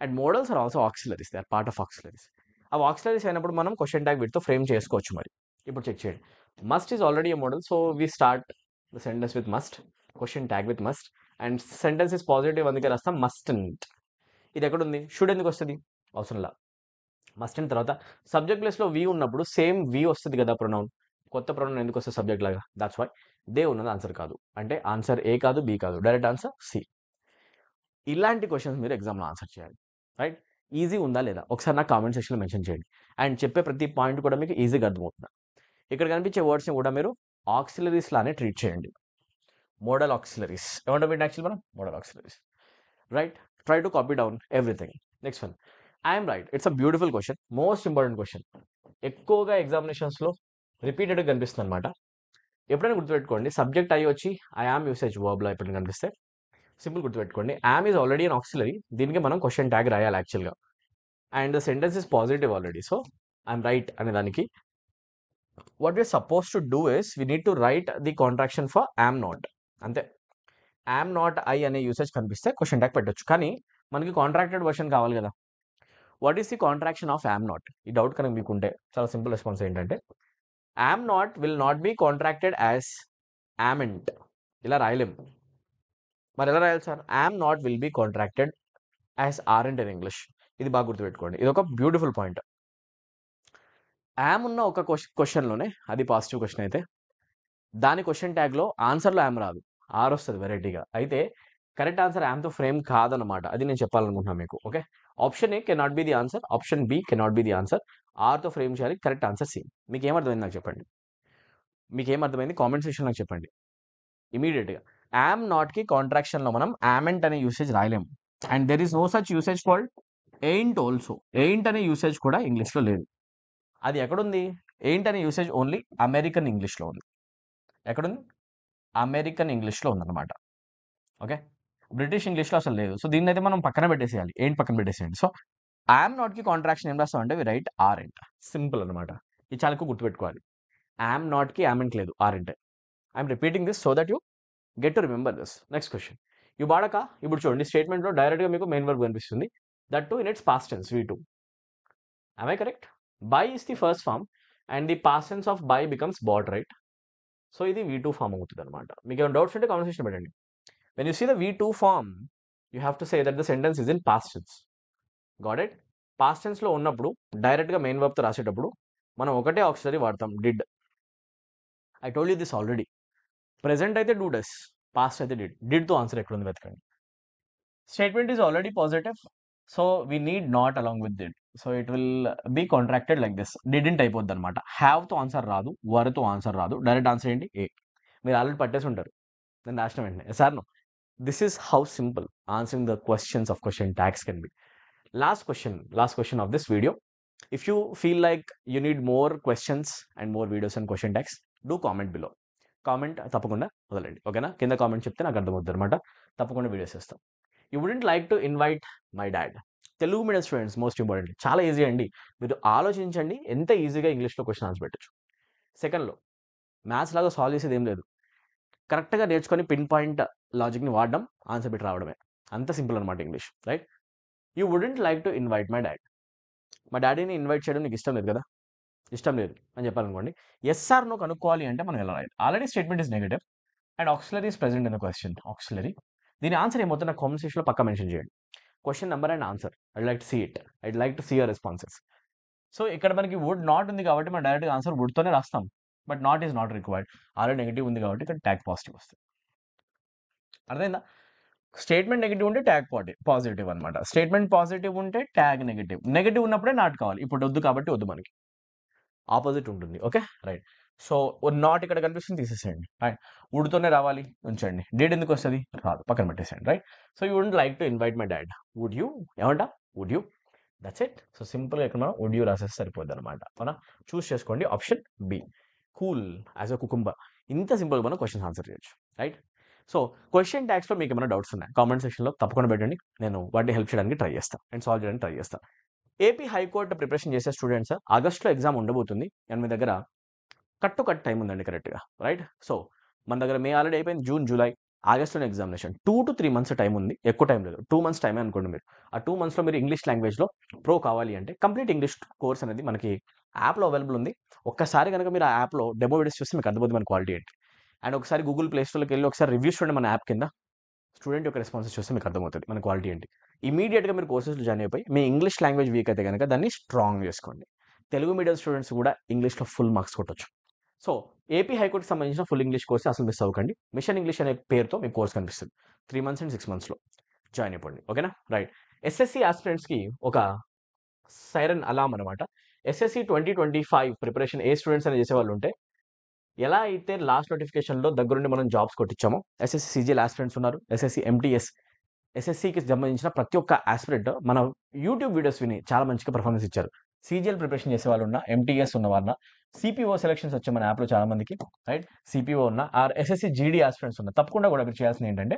And modals are also auxiliaries, they are part of auxiliaries. అవి auxiliaries అయినప్పుడు మనం question tag వీటితో frame చేసుకోవచ్చు. మరి ఇప్పుడు చెక్ చేయండి. Must is already a model, so we start the sentence with must, question tag with must, and sentence is positive, అందుకే రాస్తాం మస్టంట్. ఇది ఎక్కడుంది? షుడ్ ఎందుకు వస్తుంది? అవసరంలా. మస్టంట్ తర్వాత సబ్జెక్ట్ ప్లేస్లో వి ఉన్నప్పుడు సేమ్ వి వస్తుంది కదా ప్రొనౌన్. కొత్త ప్రొనౌన్ ఎందుకు వస్తుంది సబ్జెక్ట్ లాగా? దాట్స్ వై దే ఉన్నది ఆన్సర్ కాదు. అంటే ఆన్సర్ ఏ కాదు, బి కాదు, డైరెక్ట్ ఆన్సర్ సి. ఇలాంటి క్వశ్చన్స్ మీరు ఎగ్జామ్లో ఆన్సర్ చేయాలి. రైట్, ఈజీ ఉందా లేదా ఒకసారి నాకు కామెంట్ సెక్షన్లో మెన్షన్ చేయండి. అండ్ చెప్పే ప్రతి పాయింట్ కూడా మీకు ఈజీగా అర్థమవుతుంది. ఇక్కడ కనిపించే వర్డ్స్ని కూడా మీరు ఆక్సిలరీస్ లానే ట్రీట్ చేయండి. మోడల్ ఆక్సిలరీస్ ఏమంటాం వీటిని యాక్చువల్ మనం? Model auxiliaries. Right, try to copy down everything. Next one, I'm right. It's a beautiful question, most important question. ఎక్కువగా ఎగ్జామినేషన్స్లో రిపీటెడ్గా కనిపిస్తుంది అనమాట. ఎప్పుడైనా గుర్తుపెట్టుకోండి, సబ్జెక్ట్ అయ్యి వచ్చి ఐ యామ్ యూసేజ్ వర్బ్లో ఎప్పుడైనా కనిపిస్తే సింపుల్ గుర్తుపెట్టుకోండి, am is already an auxiliary, దీనికి మనం క్వశ్చన్ ట్యాగ్ రాయాలి యాక్చువల్గా. And the sentence is positive already, so I'm right అనే దానికి what we're suppose to do is we need to write the contraction for am not. అంతే. Am not I అనే usage కనిపిస్తే question tag పెట్టొచ్చు, కానీ మనకి కాంట్రాక్టెడ్ వర్షన్ కావాలి కదా. What is the contraction of am not? ఈ డౌట్ కనుక మీకు ఉంటే చాలా సింపుల్ రెస్పాన్స్ ఏంటంటే am not will not be contracted as amn't. ఇలా రాయలేం. మరి ఎలా రాయాలి sir? Am not will be contracted as aren't in English. ఇది బాగా గుర్తుపెట్టుకోండి, ఇది ఒక బ్యూటిఫుల్ పాయింట్. యామ్ ఉన్న ఒక క్వశ్చన్లోనే, అది పాజిటివ్ క్వశ్చన్ అయితే, దాని క్వశ్చన్ ట్యాగ్లో ఆన్సర్లో యామ్ రాదు, ఆర్ వస్తుంది వెరైటీగా. అయితే కరెక్ట్ ఆన్సర్ యామ్తో ఫ్రేమ్ కాదనమాట, అది నేను చెప్పాలనుకుంటున్నాను మీకు. Okay, option A cannot be the answer, option B cannot be the answer, ఆర్తో ఫ్రేమ్ చేయాలి. Correct answer C. మీకు ఏమర్థమైంది నాకు చెప్పండి, మీకు ఏమర్థమైంది కామెంట్ సెక్షన్ నాకు చెప్పండి ఇమీడియట్గా. యామ్ నాట్కి కాంట్రాక్షన్లో మనం యామెంట్ అనే యూసేజ్ రాయలేము. And there is no such usage called ain't also. Ain't అనే యూసేజ్ కూడా ఇంగ్లీష్లో లేదు. అది ఎక్కడుంది? ఎయింట్ అనే యూసేజ్ ఓన్లీ అమెరికన్ ఇంగ్లీష్లో ఉంది. ఎక్కడుంది? అమెరికన్ ఇంగ్లీష్లో ఉందన్నమాట. ఓకే, బ్రిటిష్ ఇంగ్లీష్లో అసలు లేదు. సో దీన్ని అయితే మనం పక్కన పెట్టేసేయాలి, ఎయింట్ పక్కన పెట్టేసేయండి. సో ఐఎమ్ నాట్కి కాంట్రాక్షన్ ఏం రాస్తాం అంటే వి రైట్ ఆర్ఎంట్. సింపుల్ అనమాట. ఇది చాలా ఎక్కువ గుర్తుపెట్టుకోవాలి. ఐఎమ్ నాట్కి ఆమెంట్ లేదు, aren't. I'm repeating this so that you get to remember this. Next question. You బాడక. ఇప్పుడు చూడండి, స్టేట్మెంట్లో డైరెక్ట్గా మీకు మెయిన్ వర్బ్ కనిపిస్తుంది. That to in it's past tense V2. Am I correct? Buy is the first form and the past tense of buy becomes bought, right? So ఇది V2 form అవుతుంది అనమాట. మీకు ఏమైనా డౌట్స్ ఉంటే కామెంట్ సెక్షన్ పెట్టండి. When you see the V2 form, you have to say that the sentence is in past tense. Got it? Past టెన్స్లో ఉన్నప్పుడు డైరెక్ట్గా మెయిన్ వర్బ్తో రాసేటప్పుడు మనం ఒకటే ఆక్సిలరీ వాడతాం, did. I told you this already. Present అయితే డూ డస్, పాస్ట్ అయితే డిడ్. డిడ్తో ఆన్సర్ ఎక్కడ ఉంది వెతకండి. Statement is already positive, so we need not along with did. So it will be contracted like this. Didn't అయిపోద్ది అనమాట. హ్యావ్తో answer రాదు, వరతో ఆన్సర్ రాదు. డైరెక్ట్ ఆన్సర్ ఏంటి? ఏ. మీరు ఆల్రెడీ పట్టేసి ఉంటారు, నేను రాసిన వెంటనే సార్ నో. This is how simple answering the questions of question tags can be. Last question of this video. If you feel like you need more questions and more videos and question tags, do comment below. Comment తప్పకుండా వదలండి, ఓకేనా? కింద comment చెప్తే నాకు అర్థమవుతుంది అనమాట. తప్పకుండా videos చేస్తాం. You wouldn't like to invite my dad. Telugu medium students most important. చాలా ఈజీ అండి. మీరు ఆలోచించండి ఎంత ఈజీగా ఇంగ్లీష్లో క్వశ్చన్ ఆన్సర్ పెట్టచ్చు. సెకండ్లో మ్యాథ్స్ లాగా సాల్వ్ చేసేది ఏం లేదు. కరెక్ట్గా నేర్చుకొని పిన్ పాయింట్ లాజిక్ని వాడడం, ఆన్సర్ పెట్టి రావడమే. అంత సింపుల్ అనమాట English, right? You wouldn't like to invite my dad. మా డాడీని ఇన్వైట్ చేయడం నీకు ఇష్టం లేదు కదా? ఇష్టం లేదు అని చెప్పాలనుకోండి. ఎస్ఆర్ నో కనుక్కోవాలి అంటే మనం ఎలా రాయాలి? Already statement is negative and auxiliary is present in the question. Auxiliary, దీని ఆన్సర్ ఏమవుతుంది నాకు కామెంట్ సెక్షన్లో పక్కా మెన్షన్ చేయండి. Question number and answer. I'd like to see it. I'd like to see your responses. So ఇక్కడ మనకి would not ఉంది కాబట్టి మనం డైరెక్ట్గా ఆన్సర్ వుడ్తోనే రాస్తాం. But not is not required. Already negative ఉంది కాబట్టి ఇక్కడ ట్యాగ్ పాజిటివ్ వస్తుంది. అర్థమైందా? స్టేట్మెంట్ నెగిటివ్ ఉంటే ట్యాగ్ పాజిటివ్ అనమాట. స్టేట్మెంట్ పాజిటివ్ ఉంటే ట్యాగ్ నెగిటివ్. నెగిటివ్ ఉన్నప్పుడే నాట్ కావాలి. ఇప్పుడు వద్దు కాబట్టి వద్దు, మనకి ఆపోజిట్ ఉంటుంది. Okay, right. సో నాట్ ఇక్కడ కనిపిస్తుంది, తీసేసేయండి. రైట్. వుడ్తోనే రావాలి, ఉంచండి. డేట్ ఎందుకు వస్తుంది? రాదు, పక్కన పెట్టేసేయండి. Right. So you wouldn't like to invite my dad. Would you? ఏమంటా? Would you. That's it. So సింపుల్గా ఇక్కడ మనం వుడ్ యూ రాసేస్తే సరిపోద్ది అనమాట. అవునా? చూస్ చేసుకోండి option B, cool as a cucumber. ఇంత సింపుల్గా మనం క్వశ్చన్స్ ఆన్సర్ చేయొచ్చు, రైట్? సో క్వశ్చన్ ట్యాగ్స్లో మీకు ఏమైనా డౌట్స్ ఉన్నాయి కామెంట్ సెక్షన్లో తప్పకుండా పెట్టండి. నేను వాటిని హెల్ప్ చేయడానికి ట్రై చేస్తాను అండ్ సాల్వ్ చేయడానికి ట్రై చేస్తాను. ఏపీ హైకోర్టు ప్రిపరేషన్ చేసే స్టూడెంట్స్ ఆగస్ట్లో ఎగ్జామ్ ఉండబోతుంది అండ్ మీ దగ్గర కట్ టైం ఉందండి కరెక్ట్గా, రైట్? సో మన దగ్గర మే ఆల్రెడీ అయిపోయింది, జూన్, జూలై, ఆగస్ట్లోనే ఎగ్జామినేషన్. 2 to 3 months టైం ఉంది, ఎక్కువ టైం లేదు. 2 months టైమే అనుకోండి మీరు. ఆ 2 monthsలో మీరు ఇంగ్లీష్ లాంగ్వేజ్లో ప్రో కావాలి అంటే కంప్లీట్ ఇంగ్లీష్ కోర్స్ అనేది మనకి యాప్లో అవైలబుల్ ఉంది. ఒక్కసారి కనుక మీరు ఆ యాప్లో డెమో వీడియోస్ చూస్తే మీకు అర్థమవుతుంది మన క్వాలిటీ ఏంటి. అండ్ ఒకసారి గూగుల్ ప్లే స్టోర్కి వెళ్ళి ఒకసారి రివ్యూస్ చూడండి మన యాప్ కింద. స్టూడెంట్ యొక్క రెస్పాన్సెస్ చూస్తే మీకు అర్థమవుతుంది మన క్వాలిటీ ఏంటి. ఇమీడియట్గా మీరు కోర్సెస్లో జాయిన్ అయిపోయి మీ ఇంగ్లీష్ లాంగ్వేజ్ వీక్ అయితే కనుక దాన్ని స్ట్రాంగ్ చేసుకోండి. తెలుగు మీడియం స్టూడెంట్స్ కూడా ఇంగ్లీష్లో ఫుల్ మార్క్స్ కొట్టొచ్చు. సో ఏపీ హైకోర్టుకి సంబంధించిన ఫుల్ ఇంగ్లీష్ కోర్స్ అసలు మిస్ అవ్వకండి. మిషన్ ఇంగ్లీష్ అనే పేరుతో మీకు కోర్స్ కనిపిస్తుంది. 3 months అండ్ 6 monthsలో జాయిన్ అయిపోండి, ఓకేనా? రైట్. ఎస్ఎస్సి ఆస్పిరెంట్స్కి ఒక సైరన్ అలామ్ అనమాట. ఎస్ఎస్సి 2025 ప్రిపరేషన్ ఏ స్టూడెంట్స్ అనేది చేసేవాళ్ళు ఉంటే, ఎలా అయితే లాస్ట్ నోటిఫికేషన్లో దగ్గరుండి మనం జాబ్స్ కొట్టించామో, ఎస్ఎస్సి సీజీఎల్ ఆస్పిరెంట్స్ ఉన్నారు, ఎస్ఎస్సి ఎంటీఎస్, ఎస్ఎస్సికి సంబంధించిన ప్రతి ఒక్క ఆస్పిరెంట్ మన యూట్యూబ్ వీడియోస్ విని చాలా మంచిగా పర్ఫార్మెన్స్ ఇచ్చారు. సీజీఎల్ ప్రిపరేషన్ చేసే వాళ్ళు ఉన్న, ఎంటీఎస్ ఉన్న వాళ్ళ, సిపిఓ సెలక్షన్స్ వచ్చాయి మన యాప్లో చాలా మందికి, రైట్? సిపిఓ ఉన్న ఆర్ ఎస్ఎస్సి జీడీ ఆస్పిరెంట్స్ ఉన్న, తప్పకుండా కూడా మీరు చేయాల్సింది ఏంటంటే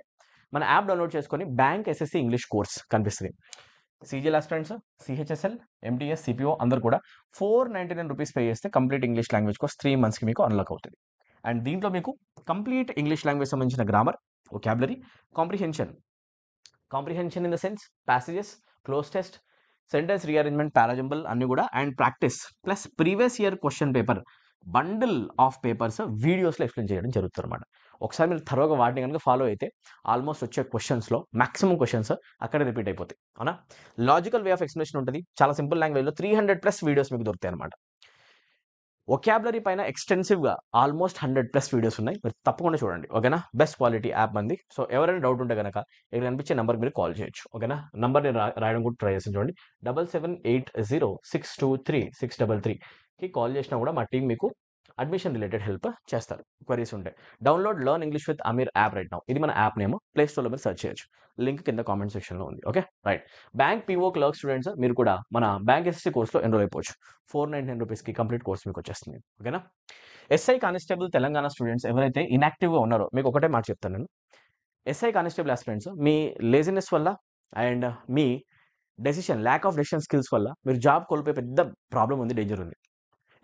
మన యాప్ డౌన్లోడ్ చేసుకొని బ్యాంక్ ఎస్ఎస్సి ఇంగ్లీష్ కోర్స్ కనిపిస్తుంది. CGL aspirants, CHSL, MTS, CPO అందరూ కూడా 499 రూపీస్ పే చేస్తే కంప్లీట్ ఇంగ్లీష్ లాంగ్వేజ్ కోర్స్ 3 monthsకి మీకు అన్లాక్ అవుతుంది. అండ్ దీంట్లో మీకు కంప్లీట్ ఇంగ్లీష్ లాంగ్వేజ్ సంబంధించిన grammar, vocabulary, comprehension in the sense, passages, cloze test, sentence rearrangement, parajumble అన్ని కూడా, and practice plus previous year question paper bundle of papers వీడియోస్లో explain చేయడం జరుగుతుంది అనమాట. ఒకసారి మీరు త్వరగా వాటిని కనుక ఫాలో అయితే ఆల్మోస్ట్ వచ్చే క్వశ్చన్స్లో మ్యాక్సిమం క్వశ్చన్స్ అక్కడే రిపీట్ అయిపోతాయి, అవునా? లాజికల్ వే ఆఫ్ ఎక్స్ప్లెనేషన్ ఉంటుంది, చాలా సింపుల్ లాంగ్వేజ్లో 300+ వీడియోస్ మీకు దొరుకుతాయి అనమాట. వొకాబులరీ పైన ఎక్స్టెన్సివ్గా ఆల్మోస్ట్ 100+ వీడియోస్ ఉన్నాయి, మీరు తప్పకుండా చూడండి, ఓకేనా? బెస్ట్ క్వాలిటీ యాప్ మంది. సో ఎవరైనా డౌట్ ఉంటే కనుక ఇక్కడ కనిపించే నెంబర్కి మీరు కాల్ చేయొచ్చు, ఓకేనా? నెంబర్ నేను రాయడం కూడా ట్రై చేసి చూడండి. 7780623633కి కాల్ చేసినా కూడా మా టీం మీకు అడ్మిషన్ రిలేటెడ్ హెల్ప్ చేస్తారు. క్వరీస్ ఉంటాయి. Download learn English with Aamir app right now. ఇది మన యాప్ నేమ్. ప్లే స్టోర్‌లో మీరు సెర్చ్ చేయొచ్చు. లింక్ కింద కామెంట్ సెక్షన్‌లో ఉంది. Okay. Right. Bank PO clerk students మీరు కూడా మన బ్యాంక్ ఎస్ఎస్‌సి కోర్స్‌లో ఎన్రోల్ అయిపోవచ్చు. ₹499కి కంప్లీట్ కోర్స్ మీకు వచ్చేస్తుంది. ఓకేనా. ఎస్ఐ కానిస్టేబుల్ తెలంగాణ స్టూడెంట్స్ ఎవరైతే ఇన్యాక్టివ్‌గా ఉన్నారో మీకు ఒకటే మాట చెప్తాను నేను. ఎస్ఐ కానిస్టేబుల్ ఆస్పిరెంట్స్ మీ లేజినెస్ వల్ల and me lack of decision skills వల్ల మీరు జాబ్ కోల్పోయే పెద్ద ప్రాబ్లమ్ ఉంది, డేంజర్ ఉంది.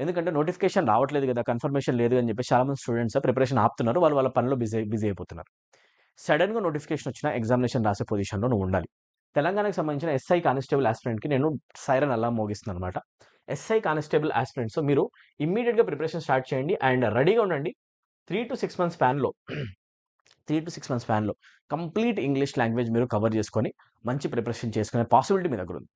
ఎందుకంటే నోటిఫికేషన్ రావట్లేదు కదా, కన్ఫర్మేషన్ లేదు అని చెప్పేసి చాలామంది స్టూడెంట్స్ ప్రిపరేషన్ ఆపుతున్నారు. వాళ్ళు వాళ్ళ పనిలో బిజీ అయిపోతున్నారు. సడన్‌గా నోటిఫికేషన్ వచ్చిన ఎగ్జామినేషన్ రాసే పొజిషన్‌లో నువ్వు ఉండాలి. తెలంగాణకు సంబంధించిన ఎస్ఐ కానిస్టేబుల్ ఆస్పిరెంట్‌కి నేను సైరన్ అలా మోగిస్తున్నాను అనమాట. ఎస్ఐ కానిస్టేబుల్ ఆస్పిరెంట్స్ మీరు ఇమ్మీడియట్‌గా ప్రిపరేషన్ స్టార్ట్ చేయండి అండ్ రెడీగా ఉండండి. 3-6 మంత్స్ స్పాన్‌లో 3-6 మంత్స్ స్పాన్‌లో కంప్లీట్ ఇంగ్లీష్ లాంగ్వేజ్ మీరు కవర్ చేసుకొని మంచి ప్రిపరేషన్ చేసుకునే పాసిబిలిటీ మీ దగ్గర ఉంది.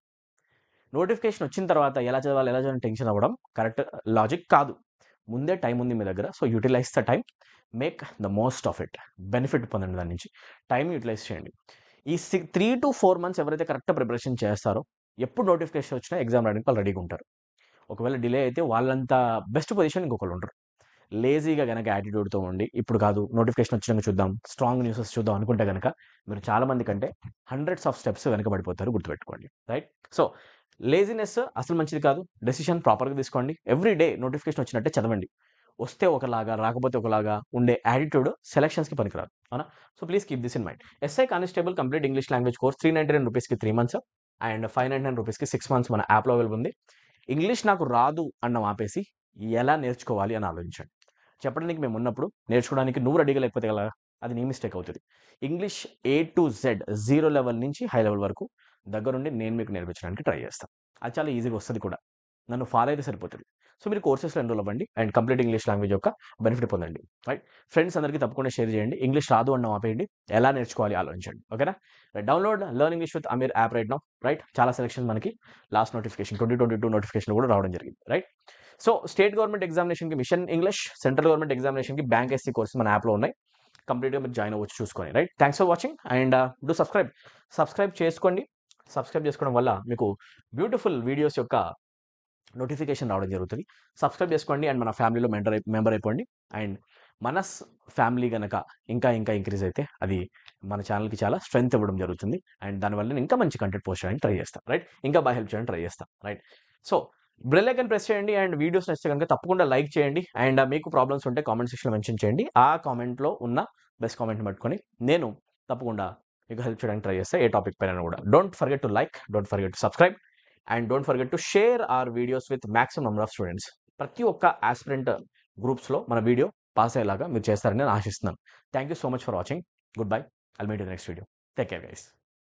నోటిఫికేషన్ వచ్చిన తర్వాత ఎలా చదవాలని టెన్షన్ అవ్వడం కరెక్ట్ లాజిక్ కాదు. ముందే టైం ఉంది మీ దగ్గర. So utilize the time. Make the most of it. Benefit పొందండి దాని నుంచి. టైం యూటిలైజ్ చేయండి. ఈ 3-4 మంత్స్ ఎవరైతే కరెక్ట్‌గా ప్రిపరేషన్ చేస్తారో ఎప్పుడు నోటిఫికేషన్ వచ్చినా ఎగ్జామ్ రాయడానికి వాళ్ళు రెడీగా ఉంటారు. ఒకవేళ డిలే అయితే వాళ్ళంత బెస్ట్ పొజిషన్ ఇంకొకళ్ళు ఉండరు. లేజీగా గనక యాటిట్యూడ్‌తో ఉండి ఇప్పుడు కాదు నోటిఫికేషన్ వచ్చినాక చూద్దాం, స్ట్రాంగ్ న్యూసెస్ చూద్దాం అనుకుంటే గనక మీరు చాలా మంది కంటే హండ్రెడ్స్ ఆఫ్ స్టెప్స్ వెనకబడిపోతారు, గుర్తుపెట్టుకోండి. రైట్. సో లేజినెస్ అసలు మంచిది కాదు. డెసిషన్ ప్రాపర్‌గా తీసుకోండి. ఎవ్రీ డే నోటిఫికేషన్ వచ్చినట్టే చదవండి. వస్తే ఒకలాగా రాకపోతే ఒకలాగా ఉండే యాటిట్యూడ్ సెలక్షన్స్‌కి పనికిరాదు. అవునా. So please keep this in mind. SI constable complete English language course ₹399కి 3 మంత్స్ అండ్ ₹599కి 6 మంత్స్ మన యాప్‌లో అవైలబుల్ ఉంది. ఇంగ్లీష్ నాకు రాదు అన్నం ఆపేసి ఎలా నేర్చుకోవాలి అని ఆలోచించండి. చెప్పడానికి మేము ఉన్నప్పుడు నేర్చుకోవడానికి నువ్వు రెడీగా లేకపోతే ఎలా, అది నీ మిస్టేక్ అవుతుంది. English A to Z 0 level నుంచి హై లెవెల్ వరకు దగ్గరుండి నేను మీకు నేర్పించడానికి ట్రై చేస్తాను. అది చాలా ఈజీగా వస్తుంది కూడా. నన్ను ఫాలో అయితే సరిపోతుంది. సో మీరు కోర్సెస్‌లో ఎన్రోల్ అవ్వండి అండ్ కంప్లీట్ ఇంగ్లీష్ లాంగ్వేజ్ యొక్క బెనిఫిట్ పొందండి. రైట్. ఫ్రెండ్స్ అందరికీ తప్పకుండా షేర్ చేయండి. ఇంగ్లీష్ రాదు అన్నం ఆపేయండి. ఎలా నేర్చుకోవాలి ఆలోచించండి. ఓకేనా. Download learn English with Aamir app right now. Right. చాలా సెలక్షన్ మనకి లాస్ట్ నోటిఫికేషన్ 2022 నోటిఫికేషన్ కూడా రావడం జరిగింది. రైట్. సో స్టేట్ గవర్నమెంట్ ఎగ్జామినేషన్‌కి మిషన్ ఇంగ్లీష్, సెంట్రల్ గవర్నమెంట్ ఎగ్జామినేషన్‌కి బ్యాంక్ ఎస్సీ కోర్స్ మన యాప్‌లో ఉన్నాయి. కంప్లీట్‌గా మీరు జాయిన్ అవ్వచ్చు చూసుకొని. Right. Thanks for watching and do subscribe చేసుకోండి. సబ్స్క్రైబ్ చేసుకోవడం వల్ల మీకు బ్యూటిఫుల్ వీడియోస్ యొక్క నోటిఫికేషన్ రావడం జరుగుతుంది. సబ్స్క్రైబ్ చేసుకోండి అండ్ మన ఫ్యామిలీలో మెంబర్ అయిపోండి. అండ్ మన ఫ్యామిలీ గనక ఇంకా ఇంక్రీజ్ అయితే అది మన ఛానల్‌కి చాలా స్ట్రెంగ్త్ ఇవ్వడం జరుగుతుంది. అండ్ దానివల్ల నేను ఇంకా మంచి కంటెంట్ పోస్ట్ చేయడానికి ట్రై చేస్తాను. రైట్. ఇంకా బాగా హెల్ప్ చేయడానికి ట్రై చేస్తాను. Right. So bell icon press చేయండి అండ్ వీడియోస్ నచ్చితే కనుక తప్పకుండా లైక్ చేయండి అండ్ మీకు ప్రాబ్లమ్స్ ఉంటే కామెంట్ సెక్షన్‌లో మెన్షన్ చేయండి. ఆ కామెంట్‌లో ఉన్న బెస్ట్ కామెంట్‌ని పట్టుకొని నేను తప్పకుండా మీకు హెల్ప్ చేయడానికి ట్రై చేస్తా, ఏ టాపిక్ పైన కూడా. Don't forget to like, don't forget to subscribe and don't forget to share our videos with maximum number of students. ప్రతి ఒక్క ఆస్పిరెంట్ గ్రూప్స్‌లో మన వీడియో పాస్ అయ్యేలాగా మీరు చేస్తారని నేను ఆశిస్తున్నాను. Thank you so much for watching. Good bye. I'll meet you in the next video. Take care guys.